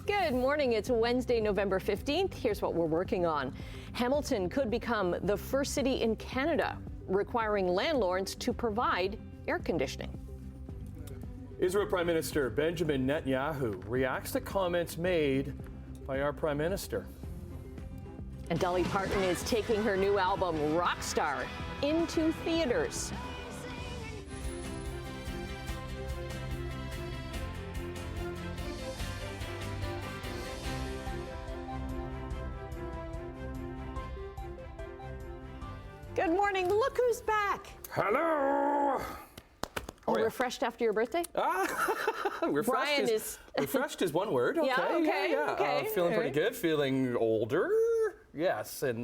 Good morning. It's Wednesday, November 15th. Here's what we're working on. Hamilton could become the first city in Canada requiring landlords to provide air conditioning. Israel Prime Minister Benjamin Netanyahu reacts to comments made by our Prime Minister. And Dolly Parton is taking her new album, Rockstar, into theaters. Good morning. Look who's back. Hello. Refreshed after your birthday? Refreshed is one word. Okay. Okay. Feeling pretty good. Feeling older. Yes, and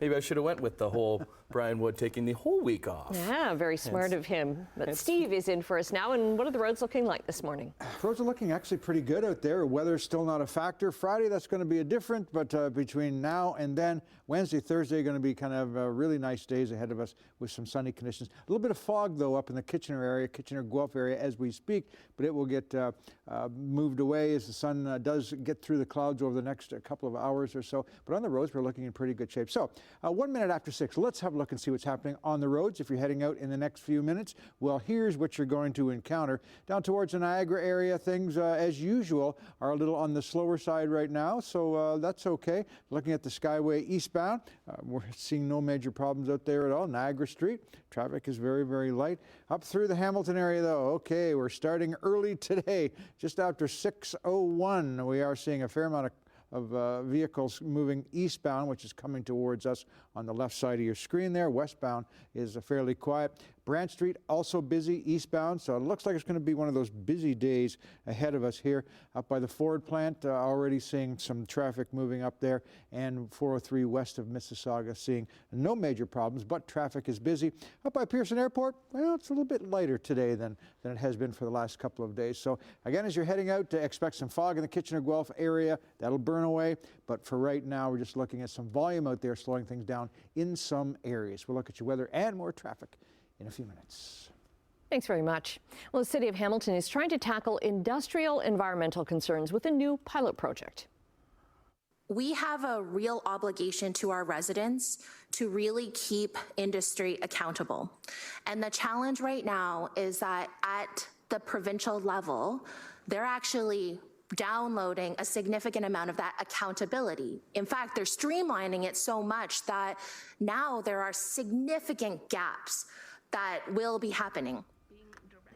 maybe I should have went with the whole Brian Wood taking the whole week off. Yeah, very smart of him. But Steve is in for us now, and what are the roads looking like this morning? Roads are looking actually pretty good out there. Weather's still not a factor. Friday, that's going to be a different, but between now and then, Wednesday, Thursday are going to be kind of really nice days ahead of us with some sunny conditions. A little bit of fog, though, up in the Kitchener area, Kitchener-Guelph area as we speak, but it will get moved away as the sun does get through the clouds over the next couple of hours or so. But on the roads, we're looking in pretty good shape. So 1 minute after 6, let's have a look and see what's happening on the roads. If you're heading out in the next few minutes, well, here's what you're going to encounter. Down towards the Niagara area, things as usual are a little on the slower side right now, so that's okay. Looking at the Skyway eastbound, we're seeing no major problems out there at all. Niagara Street, traffic is very, very light. Up through the Hamilton area, though, okay, we're starting early today, just after 6:01. We are seeing a fair amount of vehicles moving eastbound, which is coming towards us on the left side of your screen there. Westbound is fairly quiet. Branch Street also busy eastbound, so it looks like it's going to be one of those busy days ahead of us here. Up by the Ford plant, already seeing some traffic moving up there, and 403 west of Mississauga seeing no major problems, but traffic is busy. Up by Pearson Airport, well, it's a little bit lighter today than it has been for the last couple of days. So again, as you're heading out, expect some fog in the Kitchener-Guelph area. That'll burn away, but for right now, we're just looking at some volume out there, slowing things down in some areas. We'll look at your weather and more traffic in a few minutes. Thanks very much. Well, the City of Hamilton is trying to tackle industrial environmental concerns with a new pilot project. We have a real obligation to our residents to really keep industry accountable. And the challenge right now is that at the provincial level, they're actually downloading a significant amount of that accountability. In fact, they're streamlining it so much that now there are significant gaps that will be happening.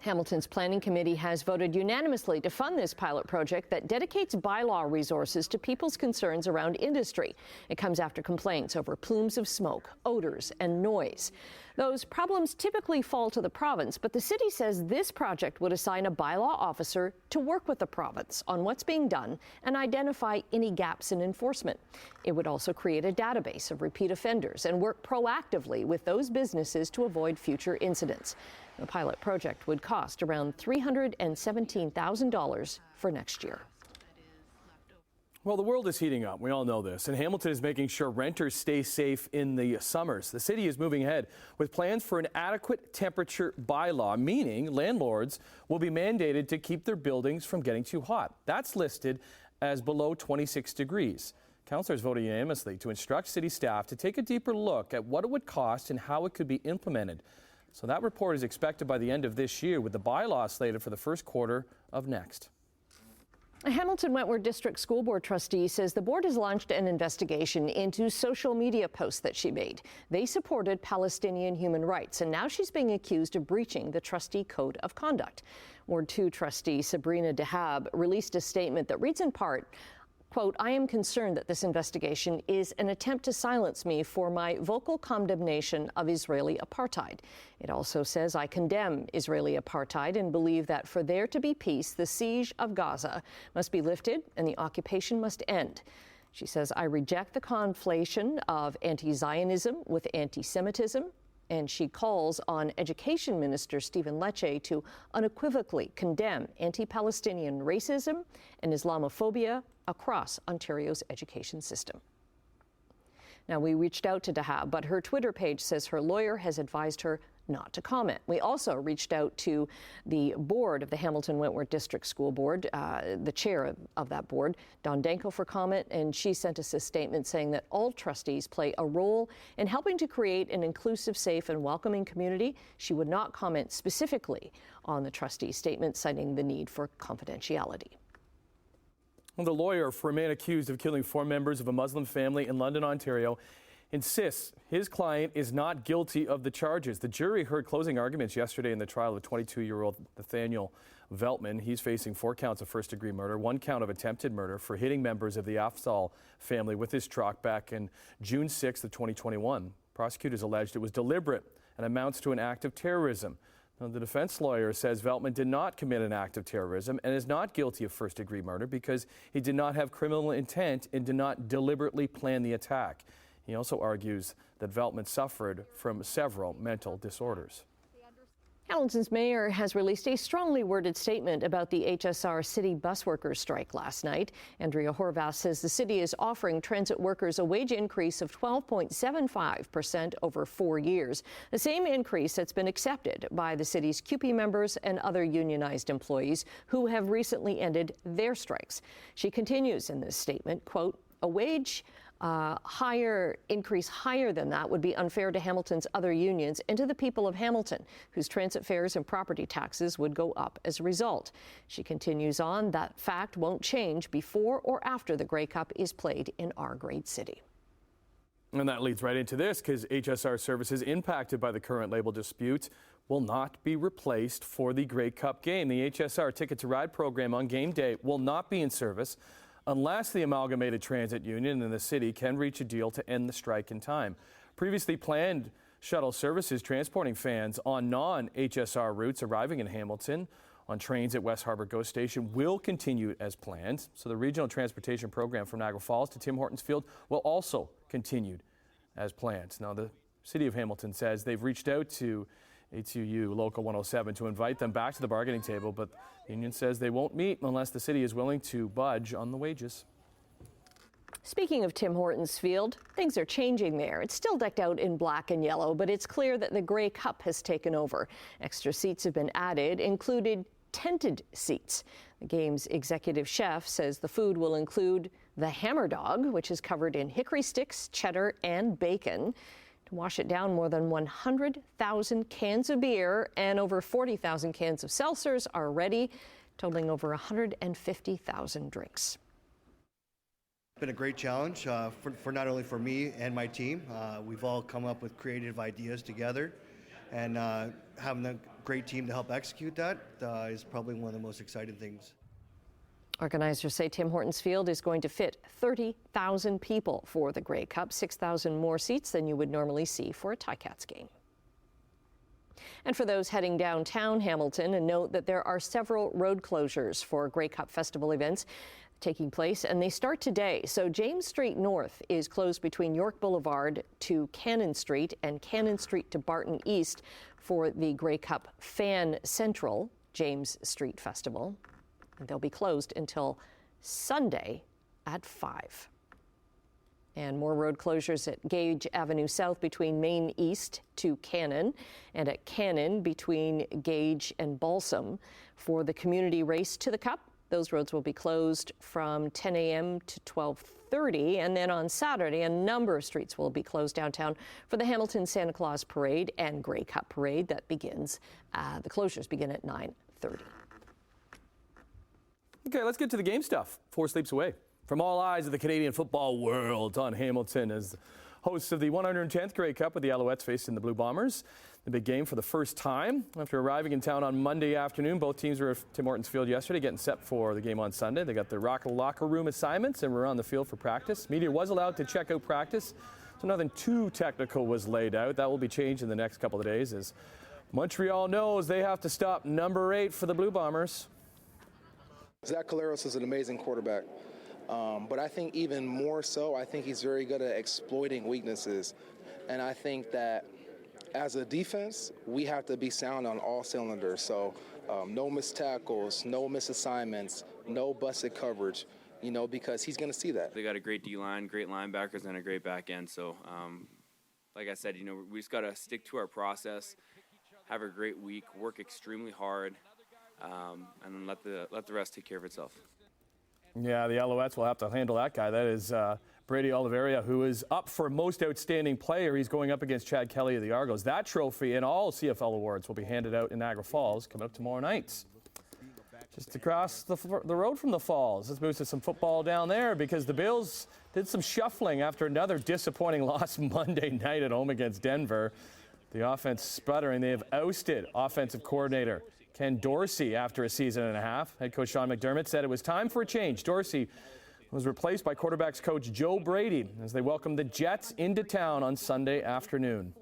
Hamilton's Planning Committee has voted unanimously to fund this pilot project that dedicates bylaw resources to people's concerns around industry. It comes after complaints over plumes of smoke, odors, and noise. Those problems typically fall to the province, but the city says this project would assign a bylaw officer to work with the province on what's being done and identify any gaps in enforcement. It would also create a database of repeat offenders and work proactively with those businesses to avoid future incidents. The pilot project would cost around $317,000 for next year. Well, the world is heating up. We all know this. And Hamilton is making sure renters stay safe in the summers. The city is moving ahead with plans for an adequate temperature bylaw, meaning landlords will be mandated to keep their buildings from getting too hot. That's listed as below 26 degrees. Councillors voted unanimously to instruct city staff to take a deeper look at what it would cost and how it could be implemented. So that report is expected by the end of this year, with the bylaw slated for the first quarter of next. A Hamilton Wentworth District School Board trustee says the board has launched an investigation into social media posts that she made. They supported Palestinian human rights, and now she's being accused of breaching the trustee code of conduct. Ward 2 trustee Sabrina Dahab released a statement that reads in part, quote, "I am concerned that this investigation is an attempt to silence me for my vocal condemnation of Israeli apartheid." It also says, "I condemn Israeli apartheid and believe that for there to be peace, the siege of Gaza must be lifted and the occupation must end." She says, "I reject the conflation of anti-Zionism with anti-Semitism." And she calls on Education Minister Stephen Lecce to unequivocally condemn anti-Palestinian racism and Islamophobia across Ontario's education system. Now, we reached out to Dahab, but her Twitter page says her lawyer has advised her not to comment. We also reached out to the board of the Hamilton Wentworth District School Board, the chair of that board, Dawn Danko, for comment, and she sent us a statement saying that all trustees play a role in helping to create an inclusive, safe, and welcoming community. She would not comment specifically on the trustee statement, citing the need for confidentiality. Well, the lawyer for a man accused of killing 4 members of a Muslim family in London, Ontario, insists his client is not guilty of the charges. The jury heard closing arguments yesterday in the trial of 22-year-old Nathaniel Veltman. He's facing 4 counts of first-degree murder, 1 count of attempted murder for hitting members of the Afzal family with his truck back in June 6th of 2021. Prosecutors alleged it was deliberate and amounts to an act of terrorism. Now, the defense lawyer says Veltman did not commit an act of terrorism and is not guilty of first-degree murder because he did not have criminal intent and did not deliberately plan the attack. He also argues that Veltman suffered from several mental disorders. Hamilton's mayor has released a strongly worded statement about the HSR city bus workers' strike last night. Andrea Horvath says the city is offering transit workers a wage increase of 12.75% over 4 years, the same increase that's been accepted by the city's CUPE members and other unionized employees who have recently ended their strikes. She continues in this statement, quote, "A wage increase higher than that would be unfair to Hamilton's other unions and to the people of Hamilton, whose transit fares and property taxes would go up as a result." She continues on, "That fact won't change before or after the Grey Cup is played in our great city." And that leads right into this, because HSR services impacted by the current label dispute will not be replaced for the Grey Cup game. The HSR Ticket to Ride program on game day will not be in service unless the Amalgamated Transit Union and the city can reach a deal to end the strike in time. Previously planned shuttle services transporting fans on non-HSR routes arriving in Hamilton on trains at West Harbour GO Station will continue as planned. So the regional transportation program from Niagara Falls to Tim Hortons Field will also continue as planned. Now, the city of Hamilton says they've reached out to ATU Local 107 to invite them back to the bargaining table, but the union says they won't meet unless the city is willing to budge on the wages. Speaking of Tim Hortons Field, things are changing there. It's still decked out in black and yellow, but it's clear that the Grey Cup has taken over. Extra seats have been added, included tented seats. The game's executive chef says the food will include the Hammer Dog, which is covered in hickory sticks, cheddar, and bacon. To wash it down, more than 100,000 cans of beer and over 40,000 cans of seltzers are ready, totaling over 150,000 drinks. It's been a great challenge for not only for me and my team. We've all come up with creative ideas together, and having a great team to help execute that is probably one of the most exciting things. Organizers say Tim Hortons Field is going to fit 30,000 people for the Grey Cup, 6,000 more seats than you would normally see for a Ticats game. And for those heading downtown Hamilton, a note that there are several road closures for Grey Cup festival events taking place, and they start today. So James Street North is closed between York Boulevard to Cannon Street and Cannon Street to Barton East for the Grey Cup Fan Central James Street Festival. They'll be closed until Sunday at 5. And more road closures at Gage Avenue South between Main East to Cannon, and at Cannon between Gage and Balsam for the community race to the Cup. Those roads will be closed from 10 a.m. to 12:30. And then on Saturday, a number of streets will be closed downtown for the Hamilton Santa Claus Parade and Grey Cup Parade that begins. The closures begin at 9:30. Okay, let's get to the game stuff. 4 sleeps away. From all eyes of the Canadian football world on Hamilton as hosts of the 110th Grey Cup with the Alouettes facing the Blue Bombers. The big game for the first time after arriving in town on Monday afternoon. Both teams were at Tim Hortons Field yesterday getting set for the game on Sunday. They got their locker room assignments and were on the field for practice. Media was allowed to check out practice, so nothing too technical was laid out. That will be changed in the next couple of days as Montreal knows they have to stop number 8 for the Blue Bombers. Zach Collaros is an amazing quarterback, but I think even more so, I think he's very good at exploiting weaknesses. And I think that as a defense, we have to be sound on all cylinders. So no missed tackles, no missed assignments, no busted coverage, because he's going to see that. They got a great D-line, great linebackers, and a great back end. So like I said, we just got to stick to our process have a great week, work extremely hard, and then let the rest take care of itself. Yeah, the Alouettes will have to handle that guy. That is Brady Oliveira, who is up for Most Outstanding Player. He's going up against Chad Kelly of the Argos. That trophy and all CFL awards will be handed out in Niagara Falls coming up tomorrow night. Just across the road from the Falls. Let's move to some football down there because the Bills did some shuffling after another disappointing loss Monday night at home against Denver. The offense sputtering. They have ousted offensive coordinator Ken Dorsey after a season and a half. Head coach Sean McDermott said it was time for a change. Dorsey was replaced by quarterbacks coach Joe Brady as they welcomed the Jets into town on Sunday afternoon.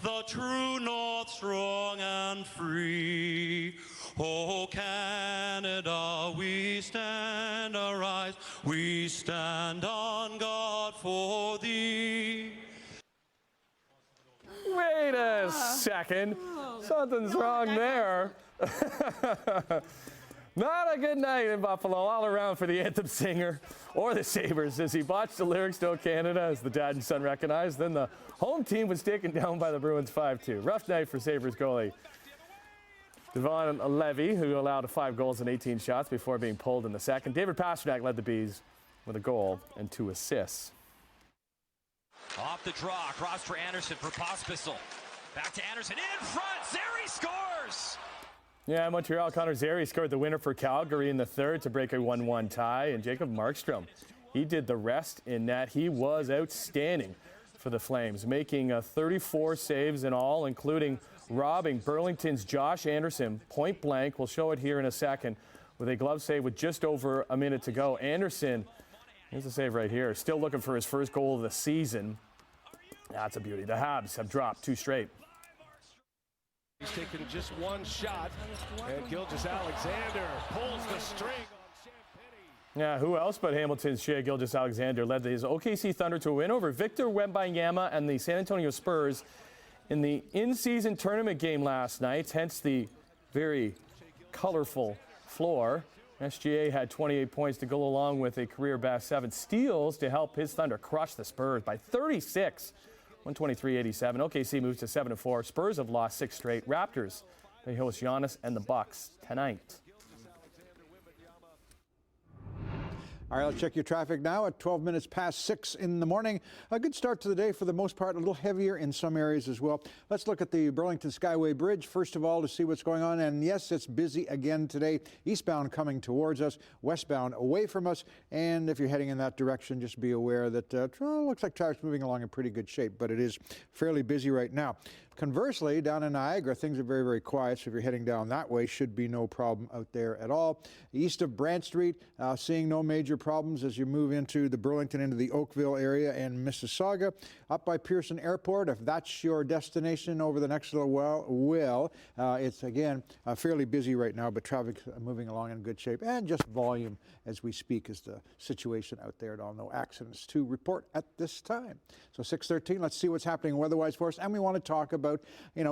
The true north, strong and free. Oh, Canada, we stand, arise. We stand on God for thee. Wait a second. Something's wrong there. Not a good night in Buffalo all around for the anthem singer or the Sabres as he botched the lyrics to "O Canada" as the dad and son recognized. Then the home team was taken down by the Bruins 5-2. Rough night for Sabres goalie Devon Levy, who allowed 5 goals and 18 shots before being pulled in the second. David Pastrnak led the Bees with a goal and 2 assists. Off the draw, across for Anderson for Pospisil. Back to Anderson, in front, Zary scores! Yeah, Montreal, Connor Zary scored the winner for Calgary in the third to break a 1-1 tie, and Jacob Markstrom, he did the rest in net. He was outstanding for the Flames, making 34 saves in all, including robbing Burlington's Josh Anderson point blank. We'll show it here in a second with a glove save with just over a minute to go. Anderson, here's the save right here, still looking for his first goal of the season. That's a beauty. The Habs have dropped 2 straight. He's taken just one shot, and Gilgeous-Alexander pulls the string on Champagny. Yeah, who else but Hamilton's Shea Gilgeous-Alexander led his OKC Thunder to a win over Victor Wembanyama and the San Antonio Spurs in the in-season tournament game last night, hence the very colorful floor. SGA had 28 points to go along with a career-best 7 steals to help his Thunder crush the Spurs by 36. 123-87. OKC moves to 7-4. Spurs have lost 6 straight. Raptors, they host Giannis and the Bucks tonight. All right, let's check your traffic now at 12 minutes past 6 in the morning. A good start to the day for the most part, a little heavier in some areas as well. Let's look at the Burlington Skyway Bridge, first of all, to see what's going on. And yes, it's busy again today. Eastbound coming towards us, westbound away from us. And if you're heading in that direction, just be aware that looks like traffic's moving along in pretty good shape, but it is fairly busy right now. Conversely, down in Niagara, things are very, very quiet, so if you're heading down that way, should be no problem out there at all. East of Brant Street, seeing no major problems as you move into the Burlington, into the Oakville area and Mississauga. Up by Pearson Airport, if that's your destination over the next little while, it's, again, fairly busy right now, but traffic moving along in good shape, and just volume as we speak is the situation out there at all. No accidents to report at this time. So 6:13, let's see what's happening weather-wise for us, and we want to talk about,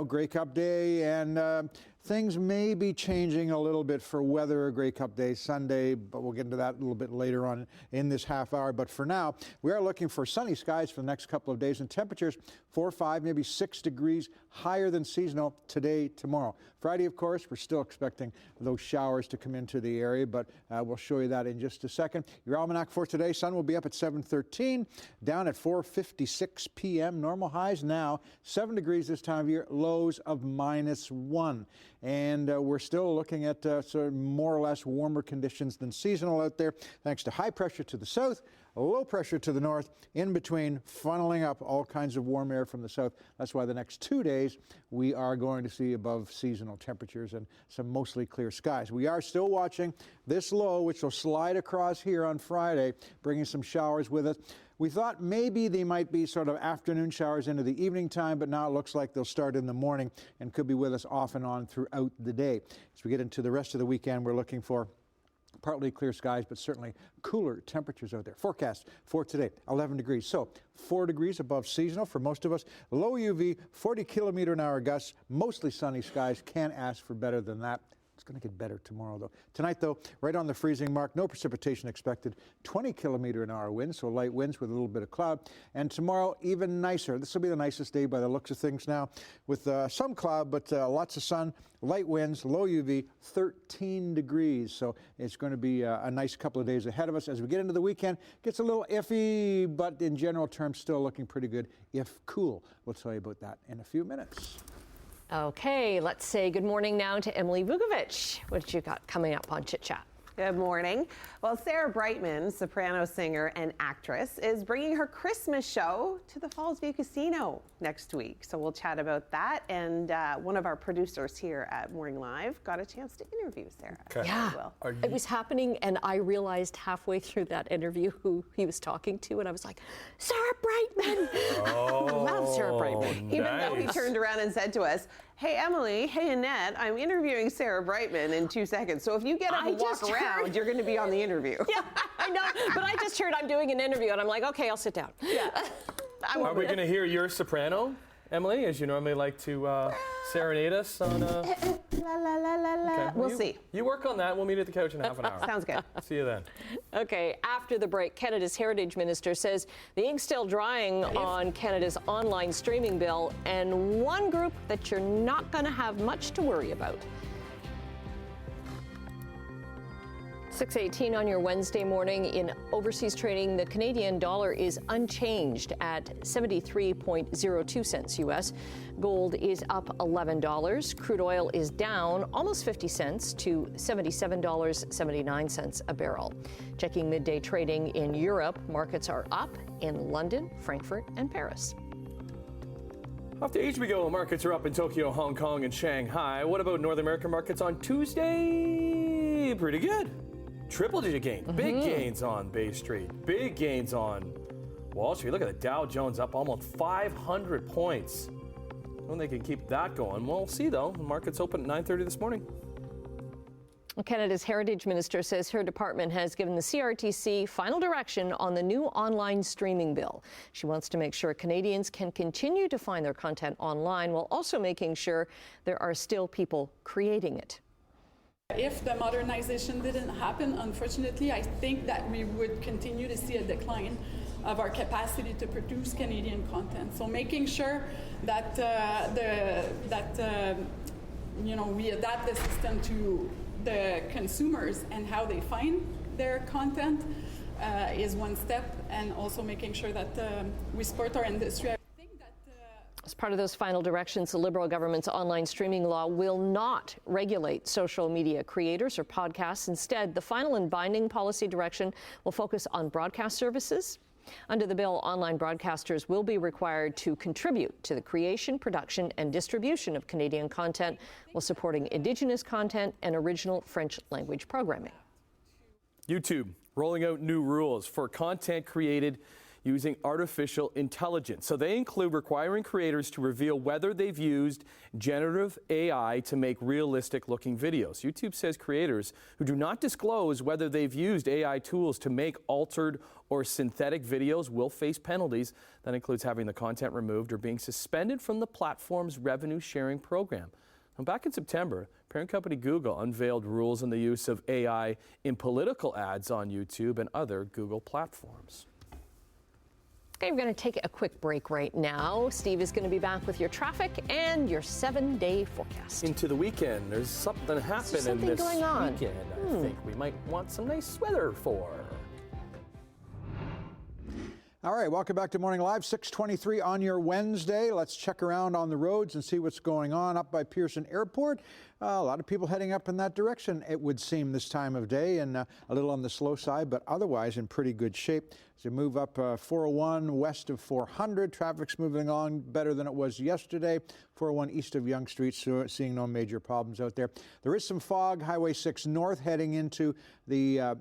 Grey Cup Day, and things may be changing a little bit for weather Grey Cup Day Sunday, but we'll get into that a little bit later on in this half hour. But for now, we are looking for sunny skies for the next couple of days, and temperatures 4, 5, maybe 6 degrees higher than seasonal today, tomorrow. Friday, of course, we're still expecting those showers to come into the area, but we'll show you that in just a second. Your almanac for today, sun will be up at 7:13, down at 4:56 p.m. Normal highs now 7 degrees this time of year, lows of -1. And we're still looking at sort of more or less warmer conditions than seasonal out there, thanks to high pressure to the south, low pressure to the north, in between, funneling up all kinds of warm air from the south. That's why the next 2 days we are going to see above seasonal temperatures and some mostly clear skies. We are still watching this low, which will slide across here on Friday, bringing some showers with it. We thought maybe they might be sort of afternoon showers into the evening time, but now it looks like they'll start in the morning and could be with us off and on throughout the day. As we get into the rest of the weekend, we're looking for partly clear skies, but certainly cooler temperatures out there. Forecast for today, 11 degrees. So 4 degrees above seasonal for most of us. Low UV, 40 kilometer an hour gusts, mostly sunny skies. Can't ask for better than that. It's going to get better tomorrow, though. Tonight, though, right on the freezing mark, no precipitation expected. 20-kilometer-an-hour winds, so light winds with a little bit of cloud. And tomorrow, even nicer. This will be the nicest day by the looks of things now, with some cloud, but lots of sun, light winds, low UV, 13 degrees. So it's going to be a nice couple of days ahead of us. As we get into the weekend, gets a little iffy, but in general terms, still looking pretty good, if cool. We'll tell you about that in a few minutes. Okay, let's say good morning now to Emily Vukovic. What did you got coming up on Chit Chat? Good morning. Well, Sarah Brightman, soprano singer and actress, is bringing her Christmas show to the Fallsview Casino next week. So we'll chat about that. And one of our producers here at Morning Live got a chance to interview Sarah. Okay. Yeah, it was happening, and I realized halfway through that interview who he was talking to, and I was like, Sarah Brightman! Oh, I love Sarah Brightman. Even though he turned around and said to us, hey, Emily, hey, Annette, I'm interviewing Sarah Brightman in 2 seconds. So if you get up and walk around, you're going to be on the interview. Yeah, I know. But I just heard I'm doing an interview, and I'm like, okay, I'll sit down. Yeah. Are we going to hear your soprano, Emily, as you normally like to serenade us on La, la, la, la, la. Okay. We'll see. You work on that. We'll meet at the couch in half an hour. Sounds good. See you then. Okay, after the break, Canada's Heritage Minister says the ink's still drying on Canada's online streaming bill, and one group that you're not going to have much to worry about. 6:18 on your Wednesday morning. In overseas trading, the Canadian dollar is unchanged at 73.02 cents US. Gold is up $11. Crude oil is down almost 50 cents to $77.79 a barrel. Checking midday trading in Europe, markets are up in London, Frankfurt, and Paris. Off to Asia we go. Markets are up in Tokyo, Hong Kong, and Shanghai. What about North American markets on Tuesday? Pretty good. Triple-digit gains. Big gains on Bay Street. Big gains on Wall Street. Look at the Dow Jones up almost 500 points. When they can keep that going. We'll see, though. The market's open at 9:30 this morning. Canada's Heritage Minister says her department has given the CRTC final direction on the new online streaming bill. She wants to make sure Canadians can continue to find their content online while also making sure there are still people creating it. If the modernization didn't happen, unfortunately, I think that we would continue to see a decline of our capacity to produce Canadian content. So making sure that we adapt the system to the consumers and how they find their content is one step, and also making sure that we support our industry. As part of those final directions, the Liberal government's online streaming law will not regulate social media creators or podcasts. Instead, the final and binding policy direction will focus on broadcast services. Under the bill, online broadcasters will be required to contribute to the creation, production, and distribution of Canadian content while supporting Indigenous content and original French language programming. YouTube rolling out new rules for content created using artificial intelligence. So they include requiring creators to reveal whether they've used generative AI to make realistic-looking videos. YouTube says creators who do not disclose whether they've used AI tools to make altered or synthetic videos will face penalties. That includes having the content removed or being suspended from the platform's revenue-sharing program. Now, back in September, parent company Google unveiled rules on the use of AI in political ads on YouTube and other Google platforms. Okay, we're going to take a quick break right now. Steve is going to be back with your traffic and your 7-day forecast. Into the weekend, there's something happening this going on? weekend. I think we might want some nice weather for. All right, welcome back to Morning Live, 6:23 on your Wednesday. Let's check around on the roads and see what's going on up by Pearson Airport. A lot of people heading up in that direction, it would seem, this time of day, and a little on the slow side, but otherwise in pretty good shape. As we move up 401 west of 400, traffic's moving along better than it was yesterday. 401 east of Yonge Street, so seeing no major problems out there. There is some fog, Highway 6 north heading into the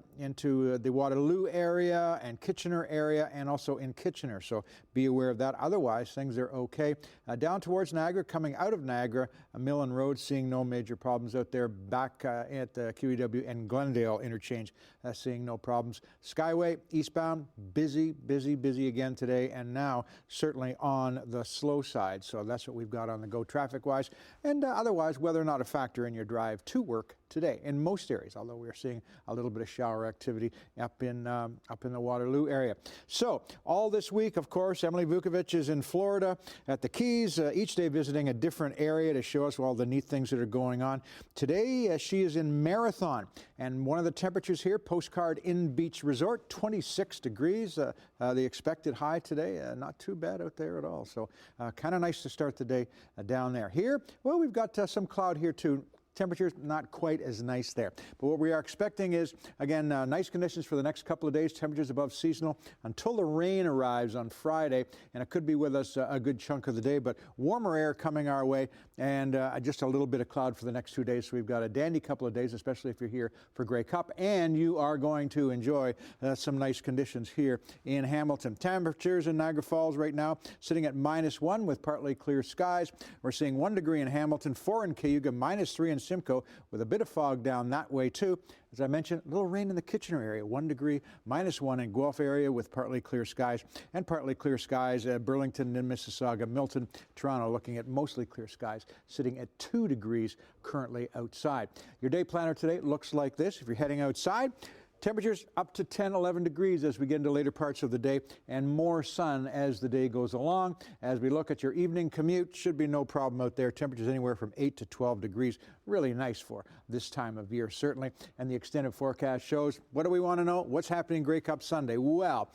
Waterloo area and Kitchener area, and also in Kitchener, so be aware of that. Otherwise, things are okay. Down towards Niagara, coming out of Niagara, Millen Road, seeing no major problems out there. Back at the QEW and Glendale interchange, seeing no problems. Skyway eastbound, busy again today, and now certainly on the slow side. So that's what we've got on the go traffic-wise. And otherwise, whether or not a factor in your drive to work today in most areas, although we're seeing a little bit of shower activity up in the Waterloo area. So all this week, of course, Emily Vukovic is in Florida at the Keys, each day visiting a different area to show us all the neat things that are going on. Today, she is in Marathon, and one of the temperatures here, Postcard Inn Beach Resort, 26 degrees, the expected high today. Not too bad out there at all. So kind of nice to start the day down there. Here, well, we've got some cloud here too. Temperatures not quite as nice there. But what we are expecting is, again, nice conditions for the next couple of days, temperatures above seasonal until the rain arrives on Friday, and it could be with us a good chunk of the day, but warmer air coming our way, and just a little bit of cloud for the next 2 days. So we've got a dandy couple of days, especially if you're here for Grey Cup, and you are going to enjoy some nice conditions here in Hamilton. Temperatures in Niagara Falls right now sitting at -1 with partly clear skies. We're seeing 1 degree in Hamilton, 4 in Cayuga, -3 in Simcoe, with a bit of fog down that way too. As I mentioned, a little rain in the Kitchener area, 1 degree, -1 in Guelph area with partly clear skies, and partly clear skies at Burlington and Mississauga, Milton, Toronto, looking at mostly clear skies, sitting at 2 degrees currently outside. Your day planner today looks like this. If you're heading outside, temperatures up to 10, 11 degrees as we get into later parts of the day, and more sun as the day goes along. As we look at your evening commute, should be no problem out there. Temperatures anywhere from 8 to 12 degrees. Really nice for this time of year, certainly. And the extended forecast shows, what do we want to know? What's happening Grey Cup Sunday? Well,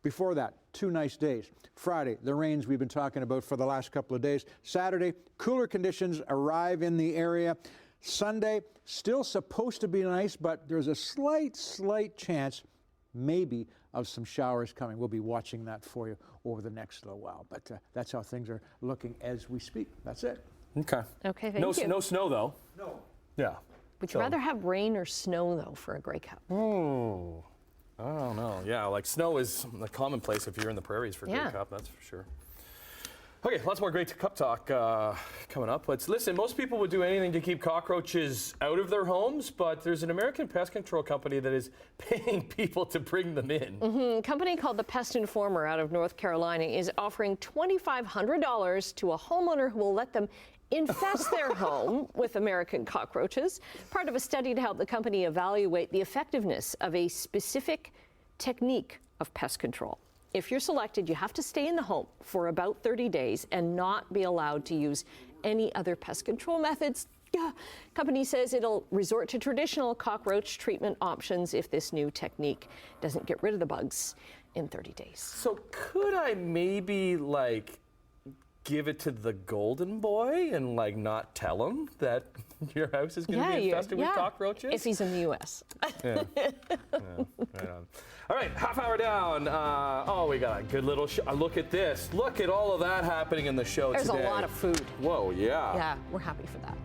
before that, 2 nice days. Friday, the rains we've been talking about for the last couple of days. Saturday, cooler conditions arrive in the area. Sunday, still supposed to be nice, but there's a slight chance, maybe, of some showers coming. We'll be watching that for you over the next little while. But that's how things are looking as we speak. That's it. Okay. Okay, thank you. No snow, though. No. Yeah. Would you rather have rain or snow, though, for a Grey Cup? Oh, I don't know. Yeah, like snow is a commonplace if you're in the prairies for Grey Cup, that's for sure. Okay, lots more Grey Cup talk coming up. Let's listen. Most people would do anything to keep cockroaches out of their homes, but there's an American pest control company that is paying people to bring them in. A company called the Pest Informer out of North Carolina is offering $2,500 to a homeowner who will let them infest their home with American cockroaches, part of a study to help the company evaluate the effectiveness of a specific technique of pest control. If you're selected, you have to stay in the home for about 30 days and not be allowed to use any other pest control methods. Company says it'll resort to traditional cockroach treatment options if this new technique doesn't get rid of the bugs in 30 days. So could I maybe give it to the golden boy and not tell him that your house is going to be infested with cockroaches? If he's in the U.S. Yeah. Right on. All right, half hour down. We got a good little show. Look at this. Look at all of that happening in the show today. There's a lot of food. Whoa, yeah. Yeah, we're happy for that.